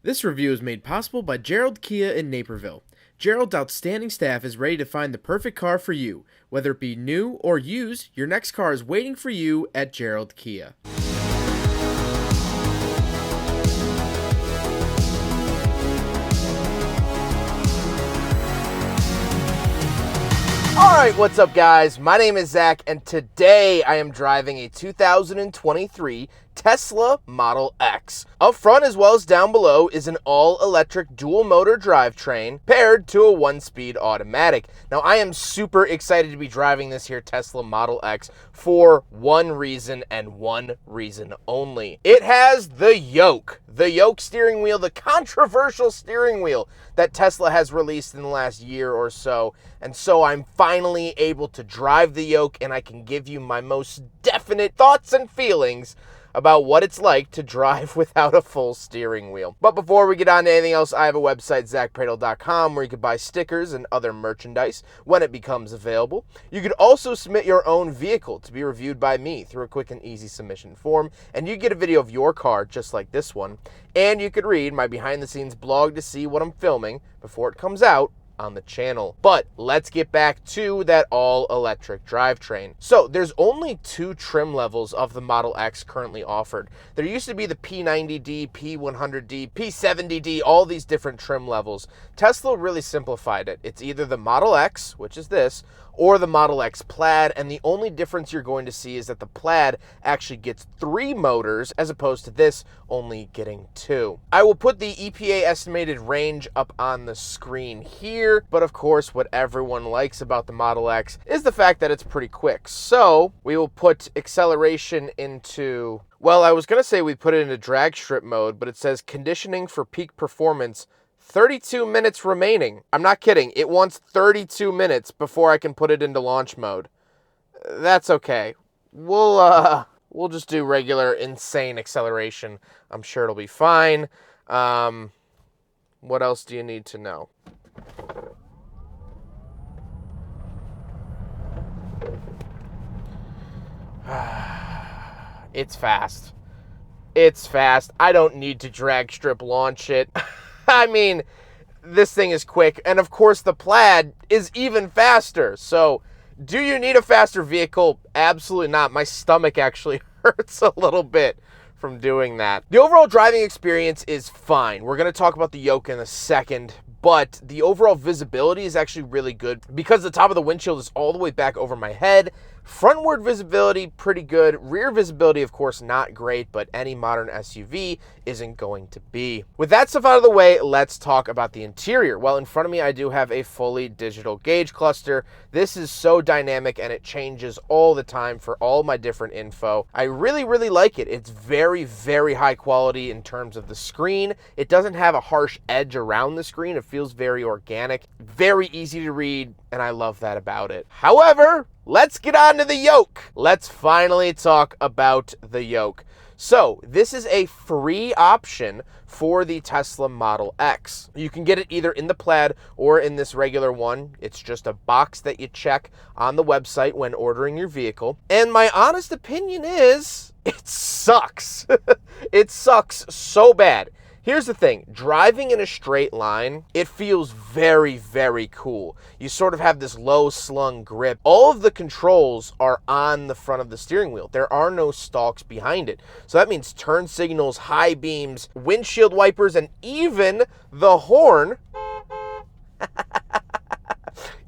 This review is made possible by Gerald Kia in Naperville. Gerald's outstanding staff is ready to find the perfect car for you. Whether it be new or used, your next car is waiting for you at Gerald Kia. Alright, what's up guys? My name is Zack, and today I am driving a 2023 Tesla Model X. Up front as well as down below is an all-electric dual-motor drivetrain paired to a 1-speed automatic. Now I am super excited to be driving this here Tesla Model X for one reason and one reason only. It has the Yoke. The Yoke steering wheel, the controversial steering wheel that Tesla has released in the last year or so. And so I'm finally able to drive the Yoke, and I can give you my most definite thoughts and feelings about what it's like to drive without a full steering wheel. But before we get on to anything else, I have a website, zackpradel.com, where you can buy stickers and other merchandise when it becomes available. You could also submit your own vehicle to be reviewed by me through a quick and easy submission form, and you get a video of your car just like this one. And you could read my behind-the-scenes blog to see what I'm filming before it comes out on the channel. But let's get back to that all-electric drivetrain. So there's only two trim levels of the Model X currently offered. There used to be the P90D, P100D, P70D, all these different trim levels. Tesla really simplified it. It's either the Model X, which is this, or the Model X Plaid, and the only difference you're going to see is that the Plaid actually gets 3 motors as opposed to this only getting 2. I will put the EPA estimated range up on the screen here, but of course what everyone likes about the Model X is the fact that it's pretty quick. So we will put acceleration into, well, I was going to say we put it into drag strip mode, but it says conditioning for peak performance, 32 minutes remaining. I'm not kidding. It wants 32 minutes before I can put it into launch mode. That's okay. We'll just do regular insane acceleration. I'm sure it'll be fine. What else do you need to know? It's fast. It's fast. I don't need to drag strip launch it. I mean, this thing is quick, and of course the Plaid is even faster. So, do you need a faster vehicle? Absolutely not. My stomach actually hurts a little bit from doing that. The overall driving experience is fine. We're going to talk about the Yoke in a second, but the overall visibility is actually really good because the top of the windshield is all the way back over my head. Frontward visibility, pretty good. Rear visibility, of course, not great, but any modern SUV isn't going to be. With that stuff out of the way, let's talk about the interior. Well, in front of me, I do have a fully digital gauge cluster. This is so dynamic, and it changes all the time for all my different info. I really, really like it. It's very, very high quality in terms of the screen. It doesn't have a harsh edge around the screen. It feels very organic, very easy to read, and I love that about it. However, let's get on to the Yoke. Let's finally talk about the Yoke. So, this is a free option for the Tesla Model X. You can get it either in the Plaid or in this regular one. It's just a box that you check on the website when ordering your vehicle. And my honest opinion is, it sucks. It sucks so bad. Here's the thing, driving in a straight line, it feels very, very cool. You sort of have this low slung grip. All of the controls are on the front of the steering wheel. There are no stalks behind it. So that means turn signals, high beams, windshield wipers, and even the horn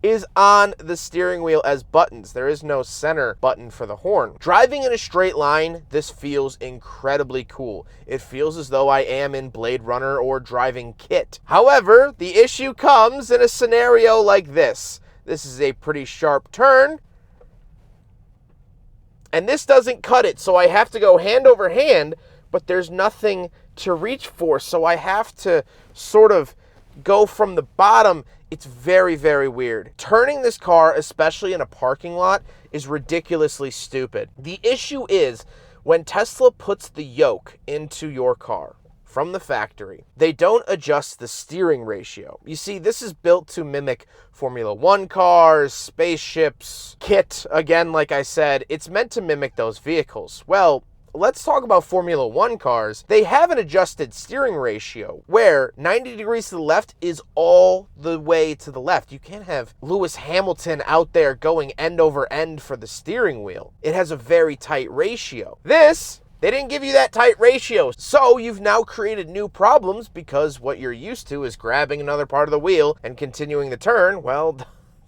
is on the steering wheel as buttons. There is no center button for the horn. Driving in a straight line, this feels incredibly cool. It feels as though I am in Blade Runner or driving KITT. However, the issue comes in a scenario like this. This is a pretty sharp turn, and this doesn't cut it, so I have to go hand over hand, but there's nothing to reach for, so I have to sort of go from the bottom. It's very, very weird. Turning this car, especially in a parking lot, is ridiculously stupid. The issue is when Tesla puts the Yoke into your car from the factory, they don't adjust the steering ratio. You see, this is built to mimic Formula 1 cars, spaceships, KITT. Again, like I said, it's meant to mimic those vehicles. Well, let's talk about Formula One cars. They have an adjusted steering ratio where 90 degrees to the left is all the way to the left. You can't have Lewis Hamilton out there going end over end for the steering wheel. It has a very tight ratio. They didn't give you that tight ratio, so you've now created new problems because what you're used to is grabbing another part of the wheel and continuing the turn. Well,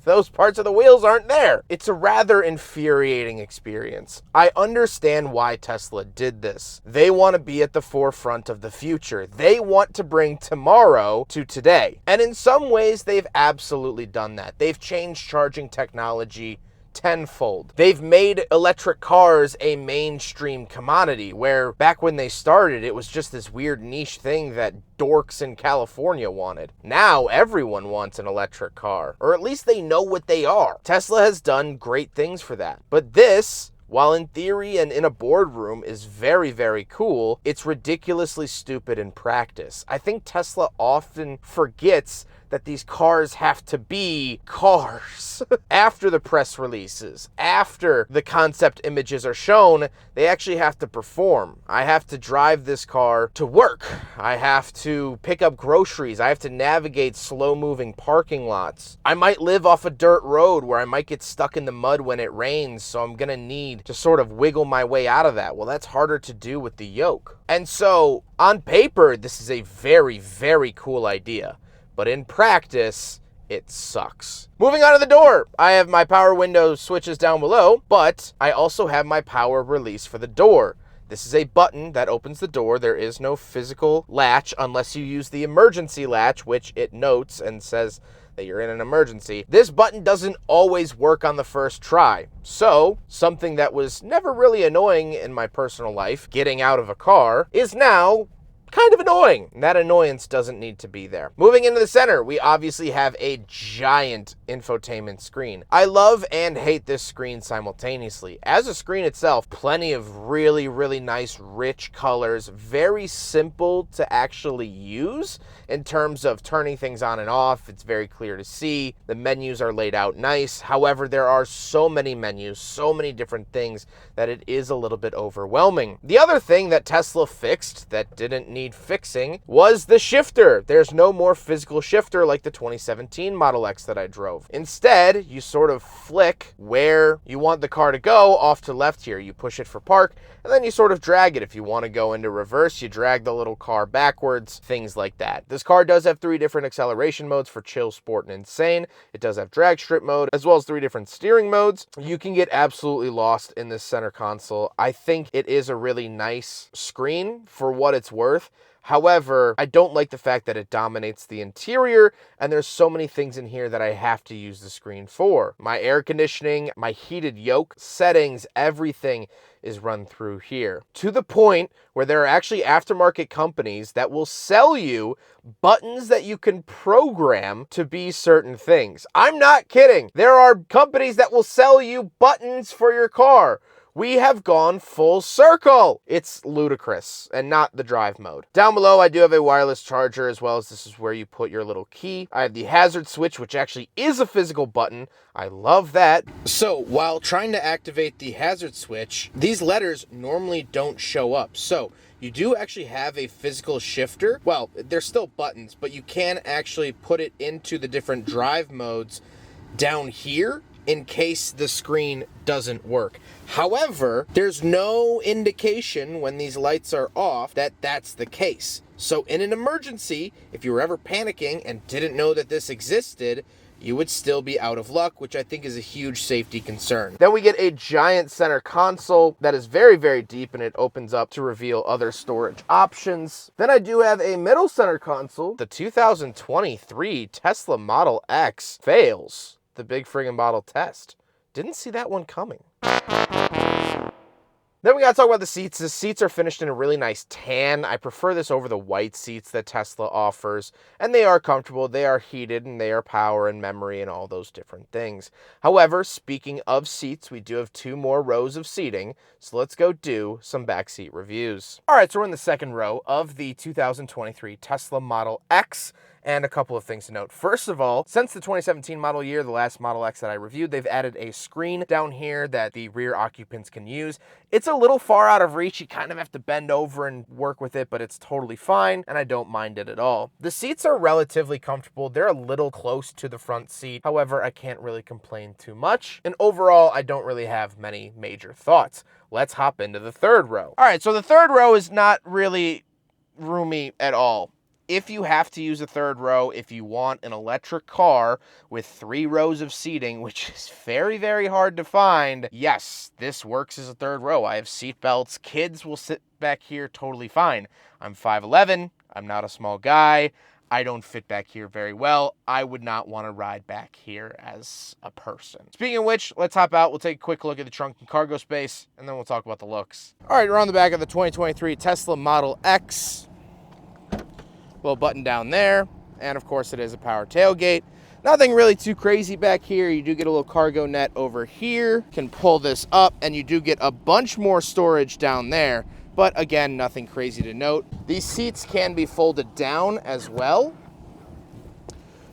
those parts of the wheels aren't there. It's a rather infuriating experience. I understand why Tesla did this. They want to be at the forefront of the future. They want to bring tomorrow to today. And in some ways, they've absolutely done that. They've changed charging technology tenfold. They've made electric cars a mainstream commodity, where back when they started, it was just this weird niche thing that dorks in California wanted. Now everyone wants an electric car, or at least they know what they are. Tesla has done great things for that. But this, while in theory and in a boardroom is very, very cool, it's ridiculously stupid in practice. I think Tesla often forgets that these cars have to be cars. After the press releases, after the concept images are shown, they actually have to perform. I have to drive this car to work. I have to pick up groceries. I have to navigate slow-moving parking lots. I might live off a dirt road where I might get stuck in the mud when it rains, so I'm gonna need to sort of wiggle my way out of that. Well, that's harder to do with the Yoke. And so, on paper, this is a very, very cool idea. But in practice, it sucks. Moving on to the door. I have my power window switches down below, but I also have my power release for the door. This is a button that opens the door. There is no physical latch unless you use the emergency latch, which it notes and says that you're in an emergency. This button doesn't always work on the first try. So, something that was never really annoying in my personal life, getting out of a car, is now kind of annoying. That annoyance doesn't need to be there. Moving into the center, we obviously have a giant infotainment screen. I love and hate this screen simultaneously. As a screen itself, plenty of really, really nice, rich colors, very simple to actually use in terms of turning things on and off. It's very clear to see. The menus are laid out nice. However, there are so many menus, so many different things that it is a little bit overwhelming. The other thing that Tesla fixed that didn't need fixing was the shifter. There's no more physical shifter like the 2017 Model X that I drove. Instead, you sort of flick where you want the car to go off to left here. You push it for park, and then you sort of drag it. If you want to go into reverse, you drag the little car backwards, things like that. This car does have 3 different acceleration modes for chill, sport, and insane. It does have drag strip mode, as well as 3 different steering modes. You can get absolutely lost in this center console. I think it is a really nice screen for what it's worth. However, I don't like the fact that it dominates the interior, and there's so many things in here that I have to use the screen for. My air conditioning, my heated yoke, settings, everything is run through here. To the point where there are actually aftermarket companies that will sell you buttons that you can program to be certain things. I'm not kidding. There are companies that will sell you buttons for your car. We have gone full circle. It's ludicrous, and not the drive mode. Down below, I do have a wireless charger, as well as this is where you put your little key. I have the hazard switch, which actually is a physical button. I love that. So, while trying to activate the hazard switch, these letters normally don't show up. So, you do actually have a physical shifter. Well, they're still buttons, but you can actually put it into the different drive modes down here in case the screen doesn't work. However, there's no indication when these lights are off that that's the case. So in an emergency, if you were ever panicking and didn't know that this existed, you would still be out of luck, which I think is a huge safety concern. Then we get a giant center console that is very, very deep, and it opens up to reveal other storage options. Then I do have a middle center console. The 2023 Tesla Model X fails the big friggin' bottle test. Didn't see that one coming. Then we gotta talk about the seats. The seats are finished in a really nice tan. I prefer this over the white seats that Tesla offers, and they are comfortable, they are heated, and they are power and memory and all those different things. However, speaking of seats, we do have 2 more rows of seating, so let's go do some backseat reviews. All right, so we're in the second row of the 2023 Tesla Model X, And a couple of things to note. First of all, since the 2017 model year, the last Model X that I reviewed, they've added a screen down here that the rear occupants can use. It's a little far out of reach. You kind of have to bend over and work with it, but it's totally fine, and I don't mind it at all. The seats are relatively comfortable. They're a little close to the front seat. However, I can't really complain too much. And overall, I don't really have many major thoughts. Let's hop into the third row. All right, so the third row is not really roomy at all. If you have to use a third row, if you want an electric car with 3 rows of seating, which is very, very hard to find, yes, this works as a third row. I have seat belts. Kids will sit back here totally fine. I'm 5'11". I'm not a small guy. I don't fit back here very well. I would not want to ride back here as a person. Speaking of which, let's hop out. We'll take a quick look at the trunk and cargo space, and then we'll talk about the looks. All right, we're on the back of the 2023 Tesla Model X. Little button down there, and of course it is a power tailgate. Nothing really too crazy back here. You do get a little cargo net over here. Can pull this up, and you do get a bunch more storage down there. But again, nothing crazy to note. These seats can be folded down as well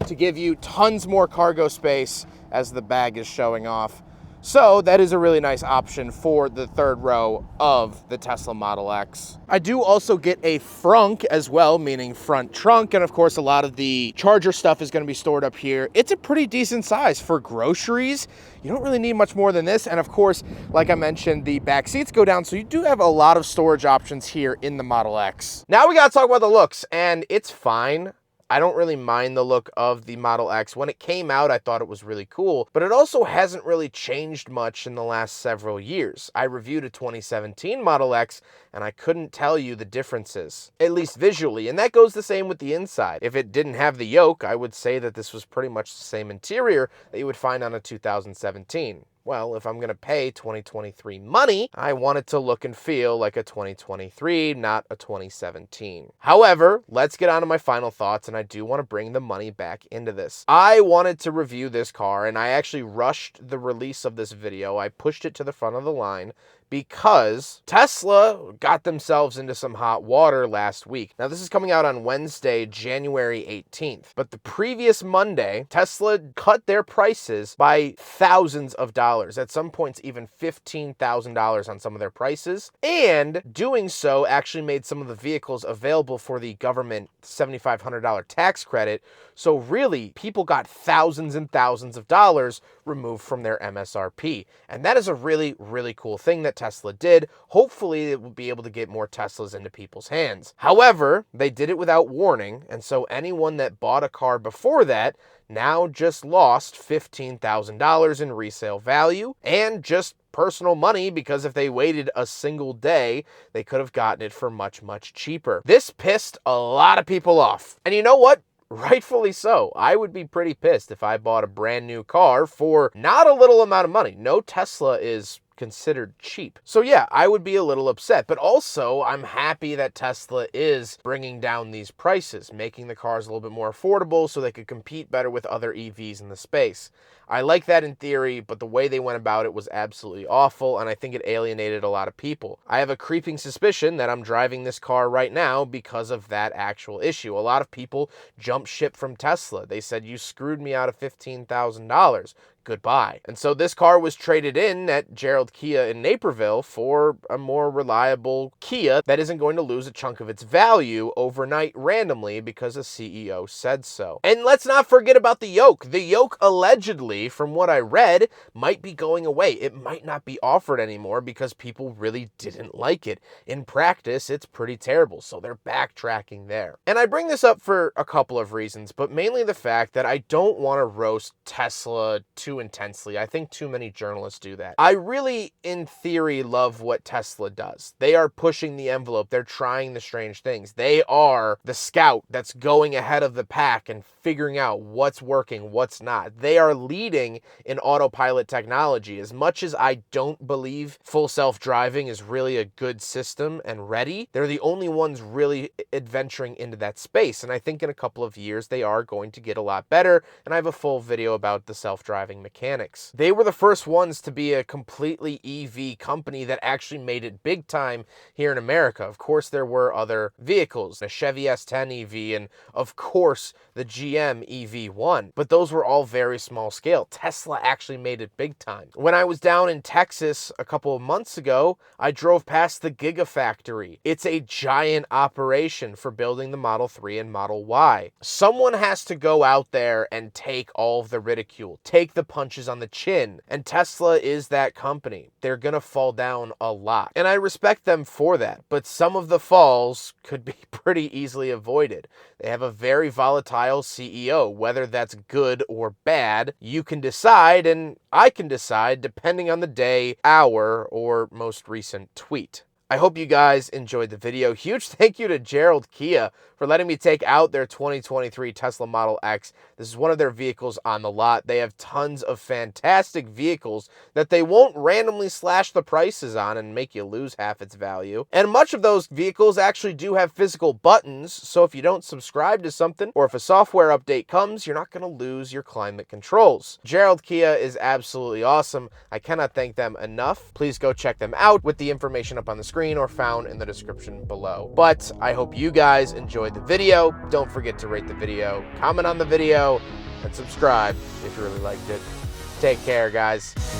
to give you tons more cargo space as the bag is showing off. So that is a really nice option for the third row of the Tesla Model X. I do also get a frunk as well, meaning front trunk. And of course, a lot of the charger stuff is going to be stored up here. It's a pretty decent size for groceries. You don't really need much more than this. And of course, like I mentioned, the back seats go down. So you do have a lot of storage options here in the Model X. Now we got to talk about the looks, and it's fine. I don't really mind the look of the Model X. When it came out, I thought it was really cool, but it also hasn't really changed much in the last several years. I reviewed a 2017 Model X, and I couldn't tell you the differences, at least visually, and that goes the same with the inside. If it didn't have the yoke, I would say that this was pretty much the same interior that you would find on a 2017. Well, if I'm going to pay 2023 money, I want it to look and feel like a 2023, not a 2017. However, let's get on to my final thoughts, and I do want to bring the money back into this. I wanted to review this car, and I actually rushed the release of this video. I pushed it to the front of the line because Tesla got themselves into some hot water last week. Now, this is coming out on Wednesday, January 18th. But the previous Monday, Tesla cut their prices by thousands of dollars. At some points, even $15,000 on some of their prices. And doing so actually made some of the vehicles available for the government $7,500 tax credit. So really, people got thousands and thousands of dollars removed from their MSRP. And that is a really, really cool thing that Tesla did. Hopefully, it will be able to get more Teslas into people's hands. However, they did it without warning, and so anyone that bought a car before that now just lost $15,000 in resale value and just personal money, because if they waited a single day, they could have gotten it for much, much cheaper. This pissed a lot of people off. And you know what? Rightfully so. I would be pretty pissed if I bought a brand new car for not a little amount of money. No Tesla is considered cheap. So yeah, I would be a little upset, but also I'm happy that Tesla is bringing down these prices, making the cars a little bit more affordable so they could compete better with other EVs in the space. I like that in theory, but the way they went about it was absolutely awful, and I think it alienated a lot of people. I have a creeping suspicion that I'm driving this car right now because of that actual issue. A lot of people jumped ship from Tesla. They said, "You screwed me out of $15,000. Goodbye." And so this car was traded in at Gerald Kia in Naperville for a more reliable Kia that isn't going to lose a chunk of its value overnight randomly because a CEO said so. And let's not forget about the yoke. The yoke allegedly, from what I read, might be going away. It might not be offered anymore because people really didn't like it. In practice, it's pretty terrible, so they're backtracking there. And I bring this up for a couple of reasons, but mainly the fact that I don't want to roast Tesla too intensely. I think too many journalists do that. I really, in theory, love what Tesla does. They are pushing the envelope. They're trying the strange things. They are the scout that's going ahead of the pack and figuring out what's working, what's not. They are leading in autopilot technology. As much as I don't believe full self-driving is really a good system and ready, they're the only ones really adventuring into that space. And I think in a couple of years, they are going to get a lot better. And I have a full video about the self-driving mechanics. They were the first ones to be a completely EV company that actually made it big time here in America. Of course, there were other vehicles, the Chevy S10 EV, and of course, the GM EV1, but those were all very small scale. Tesla actually made it big time. When I was down in Texas a couple of months ago, I drove past the Gigafactory. It's a giant operation for building the Model 3 and Model Y. Someone has to go out there and take all of the ridicule, take the punches on the chin, and Tesla is that company. They're gonna fall down a lot, and I respect them for that, but some of the falls could be pretty easily avoided. They have a very volatile CEO. Whether that's good or bad, you can decide, and I can decide depending on the day, hour, or most recent tweet. I hope you guys enjoyed the video. Huge thank you to Gerald Kia for letting me take out their 2023 Tesla Model X. This is one of their vehicles on the lot. They have tons of fantastic vehicles that they won't randomly slash the prices on and make you lose half its value. And much of those vehicles actually do have physical buttons, so if you don't subscribe to something, or if a software update comes, you're not going to lose your climate controls. Gerald Kia is absolutely awesome. I cannot thank them enough. Please go check them out with the information up on the screen or found in the description below. But I hope you guys enjoyed the video. Don't forget to rate the video, comment on the video, and subscribe if you really liked it. Take care, guys.